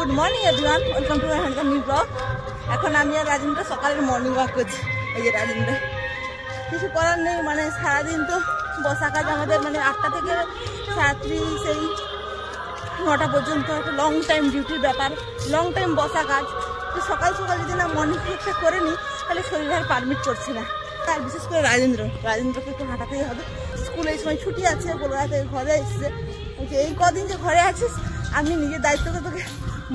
Good morning everyone, welcome to my new blog. এখন আমি আর রাজেন্দ্র সকালের মর্নিং ওয়াক করছি। এই যে রাজেন্দ্র, কিছু করার নেই, মানে সারাদিন তো বসা কাজ আমাদের, মানে 8টা থেকে রাত্রি সেই 9টা পর্যন্ত একটা লং টাইম ডিউটির ব্যাপার, লং টাইম বসা কাজ। তো সকাল সকাল যদি না মর্নিং ওয়াকটা করে নিই তাহলে শরীর আর পারমিট করছে না। আর বিশেষ করে রাজেন্দ্রকে একটু হাঁটাতেই হবে। স্কুলে এই সময় ছুটি আছে, কলকাতা থেকে ঘরে এসছে। এই কদিন যে ঘরে আছিস, আমি নিজের দায়িত্বকে তোকে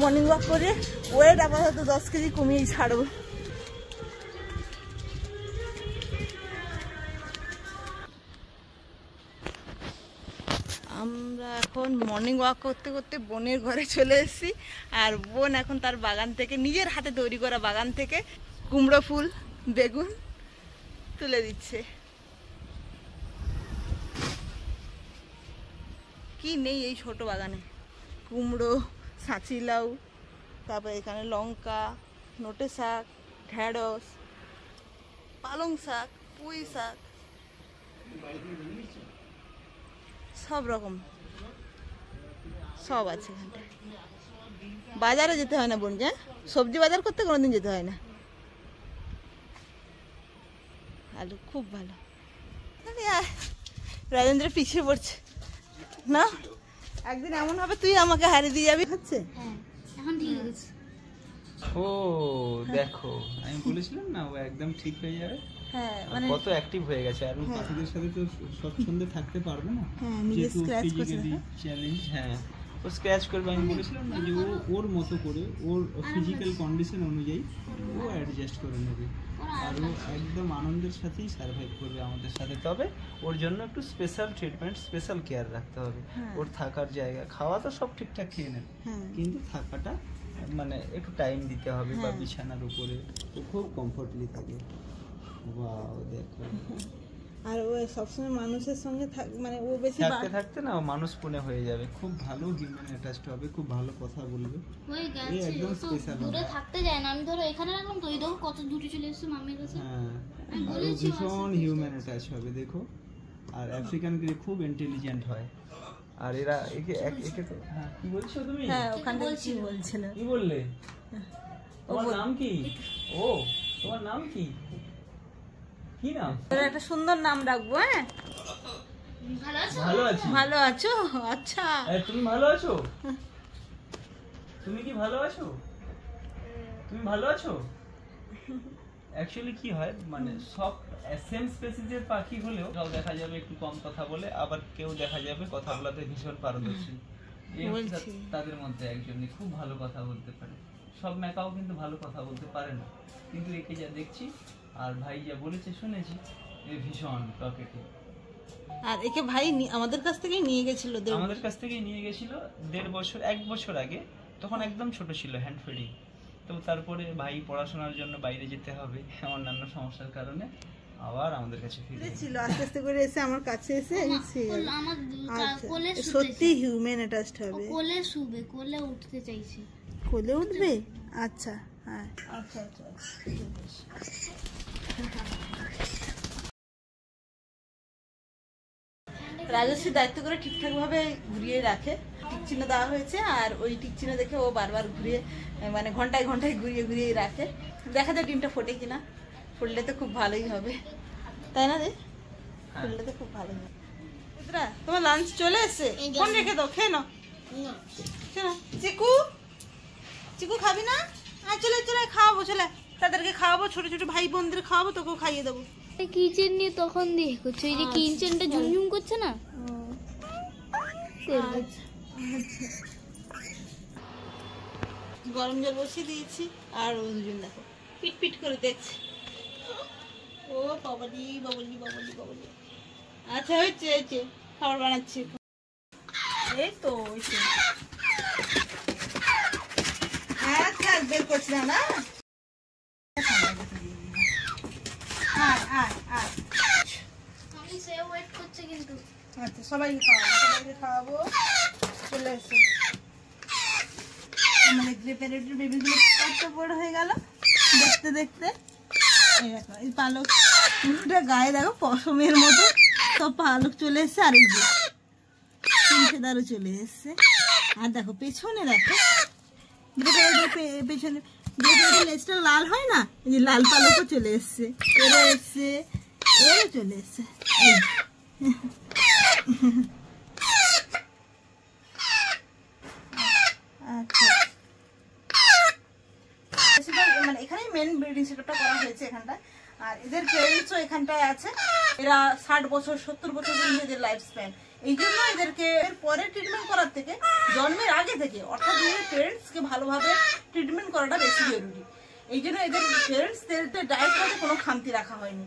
মর্নিং ওয়াক করে ওয়েট আপাতত 10 কেজি কমিয়েই ছাড়বো। আমরা এখন মর্নিং ওয়াক করতে করতে বোনের ঘরে চলে এসেছি। আর বোন এখন তার বাগান থেকে, নিজের হাতে তৈরি করা বাগান থেকে কুমড়ো ফুল, বেগুন তুলে দিচ্ছে। কি নেই এই ছোট বাগানে? কুমড়ো, ছাঁচি লাউ, তারপরে এখানে লঙ্কা, নোটে শাক, ঢেঁড়স, পালং শাক, পুঁই শাক, সব রকম সব আছে এখানটা। বাজারে যেতে হয় না বোন, যে সবজি বাজার করতে কোনোদিন যেতে হয় না। আলু খুব ভালো। রাজেন্দ্র পিছিয়ে পড়ছে না, একদিন এমন হবে তুই আমাকে হারিয়ে দিয়ে যাবি। হচ্ছে এখন ঠিক আছে। ও দেখো, আমি বলেছিলাম না ও একদম ঠিক হয়ে যাবে। হ্যাঁ, মানে কত অ্যাক্টিভ হয়ে গেছে। আর ও পাখিদের সাথে তো স্বচ্ছন্দে থাকতে পারবে না, যেহেতু ফিজিক্যালি চ্যালেঞ্জ। হ্যাঁ, ও স্ক্র্যাচ করবে। আমি বলেছিলাম না যে ও ওর মতো করে ওর ফিজিক্যাল কন্ডিশন অনুযায়ী ও অ্যাডজাস্ট করে নেবে। আর ও একদম আনন্দের সাথেই সার্ভাইভ করবে আমাদের সাথে। তবে ওর জন্য একটু স্পেশাল ট্রিটমেন্ট, স্পেশাল কেয়ার রাখতে হবে। ওর থাকার জায়গা, খাওয়া তো সব ঠিকঠাক খেয়ে নেবে, কিন্তু থাকাটা মানে একটু টাইম দিতে হবে। বা বিছানার উপরে ও খুব কমফোর্টলি থাকে। ওয়াও দেখো। আর ও সবসময় মানুষের সঙ্গে মানে ও বেশি থাকতে থাকতে না মানুষ মনে হয়ে যাবে, খুব ভালো হিউম্যান অ্যাটাচড হবে, খুব ভালো কথা বলবে। ওই এই একদম স্পেশাল। দূরে থাকতে যায় না, আমি ধরো এখানে রাখলাম তো, এই দেখো কত দূরে চলে এসেছে মামির কাছে। হ্যাঁ, আর ও ভীষণ হিউম্যান অ্যাটাচ হবে দেখো। আর আফ্রিকান গ্রে খুব ইন্টেলিজেন্ট হয়। আর এরা একে তো হ্যাঁ, কি বলছো তুমি? হ্যাঁ, ওখান থেকে কি বলছিলে? কি বললে? তোমার নাম কি? ও তোমার নাম কি? কি নাম? তোর একটা সুন্দর নাম রাখবো। হ্যাঁ, ভালো আছো? ভালো আছি। ভালো আছো? আচ্ছা, তুমি ভালো আছো? তুমি কি ভালো আছো? তুমি ভালো আছো? অ্যাকচুয়ালি কি হয়, মানে সব সেম স্পেসিসের পাখি হলেও কেউ দেখা যাবে একটু কম কথা বলে, আবার কেউ দেখা যাবে কথা বলাতে ভীষণ পারদর্শী। এই তাদের মধ্যে একজনই খুব ভালো কথা বলতে পারে। সব ম্যাকাও কিন্তু ভালো কথা বলতে পারে না, কিন্তু একে যা দেখছি আর ভাই যা বলেছে শুনেছি, এ ভীষণ টকেটিভ। আর একে ভাই আমাদের কাছ থেকেই নিয়ে গেছিল। আমাদের কাছ থেকেই নিয়ে গেছিল 1.5 বছর 1 বছর আগে। তখন একদম ছোট ছিল, হ্যান্ড ফিডিং। তো তারপরে ভাই পড়াশোনার জন্য বাইরে যেতে হবে অন্যান্য সমস্যার কারণে, আবার আমাদের কাছে ফিরে ছিল। আস্তে আস্তে করে এসে আমার কাছে এসে আমার কোলে সত্যি হিউম্যান অ্যাটাচড হবে। কোলে শুবে, কোলে উঠতে চাইছে। কোলে উঠবে? আচ্ছা, হ্যাঁ, আচ্ছা আচ্ছা। রাজশ্রী দায়িত্ব করে ঠিকঠাক ভাবে ঘুরিয়ে রাখে। টিক চিহ্ন দেওয়া হয়েছে, আর ওই টিক চিহ্ন দেখে ও বারবার ঘুরিয়ে, মানে ঘন্টায় ঘন্টায় ঘুরিয়ে ঘুরিয়ে রাখে। দেখা যায় ডিমটা ফোটে কিনা। ফুললে তো খুব ভালোই হবে, তাই না রে? ফুললে তো খুব ভালোই হবে। তোমার লাঞ্চ চলে এসছে, ফোন রেখে দাও, খেয়ে নাও। চিকু, চিকু খাবি না? চলে চলে খাওয়াবো, চলে তাদেরকে খাওয়াবো, ছোট ছোট ভাই বোনদের খাওয়াবো, তোকেও খাইয়ে দেবো। কিচেন নিয়ে তখন দিয়ে করছে, এই যে কিচেনটা ঝুমঝুম করছে না, গরম জল বসিয়ে দিয়েছি। আর ও দুজন দেখো পিট পিট করে দেখছে। ও বাবালি বাবালি বাবালি বাবালি। আচ্ছা, হয়েছে হয়েছে, খাবার বানাচ্ছি। এই তো হয়েছে। আচ্ছা, বের করছি না না। আচ্ছা, সবাইকে খাওয়াবো। চলে এসে আমাদের গ্রেপের বেবিগুলো কত বড় হয়ে গেল দেখতে দেখতে। এই দেখো, এই পালক গায়ে দেখো পশমের মতো সব পালক চলে এসছে। আর এই যে তিনশে দারও চলে এসছে। আর দেখো পেছনে দেখো পেছনে লেজটা লাল হয় না, এই যে লাল পালকও চলে এসছে, এরা এসছে, এরা চলে এসছে। মানে এখানেই মেন ব্রিডিং সেটআপটা করা হয়েছে এখানটায়। আর এদের পেরেন্টসও এখানটায় আছে, এরা 60 বছর 70 বছর পর্যন্ত এদের লাইফ স্প্যান। এই জন্য এদেরকে পরে ট্রিটমেন্ট করার থেকে জন্মের আগে থেকে, অর্থাৎ এদের পেরেন্টসকে ভালোভাবে ট্রিটমেন্ট করাটা বেশি জরুরি। এই জন্য এদের পেরেন্টসদের ডায়েট মধ্যে কোনো খামতি রাখা হয়নি।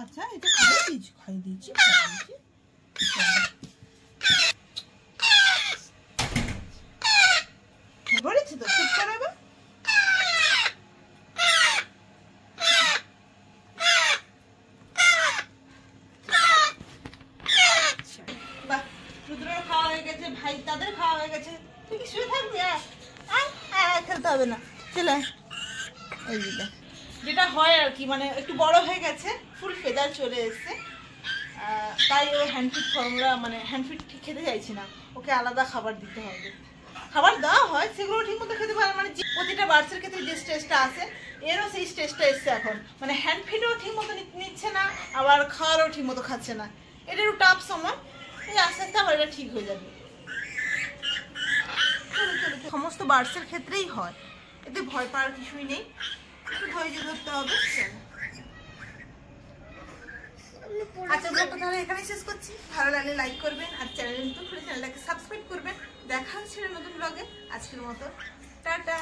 আচ্ছা, এটা খাই দিচ্ছি বলেছি তো, ঠিক করাবে। বাহ, রুদ্রের খাওয়া হয়ে গেছে, ভাই তাদের খাওয়া হয়ে গেছে, তুই কি শুয়ে থাকবি? খেলতে হবে না, চলে এই যেটা হয় আর কি, মানে একটু বড় হয়ে গেছে, ফুল ফেদার চলে এসছে, তাই ও হ্যান্ডফিট ফর্মুলা মানে হ্যান্ডফিট ঠিক খেতে চাইছি না, ওকে আলাদা খাবার দিতে হবে। খাবার দেওয়া হয়, সেগুলো ঠিক মতো খেতে পারে, মানে প্রতিটা বাচ্চার ক্ষেত্রে যে স্টেজটা আছে এরও সেই স্টেজটা এসছে এখন, মানে হ্যান্ডফিটও ঠিক মতো নিচ্ছে না, আবার খাওয়ারও ঠিক মতো খাচ্ছে না। এটা একটু টাফ সময়, এই আস্তে আস্তে আবার এটা ঠিক হয়ে যাবে। সমস্ত বার্ডসের ক্ষেত্রেই হয়, এতে ভয় পাওয়ার কিছুই নেই, একটু ধৈর্য ধরতে হবে। আচ্ছা, ব্লগটা তাহলে এখানেই শেষ করছি। ভালো লাগলে লাইক করবেন, আর চ্যানেল নতুন হলে চ্যানেলটাকে সাবস্ক্রাইব করবেন। দেখা হচ্ছে নতুন ব্লগে। আজকের মতো টাটা।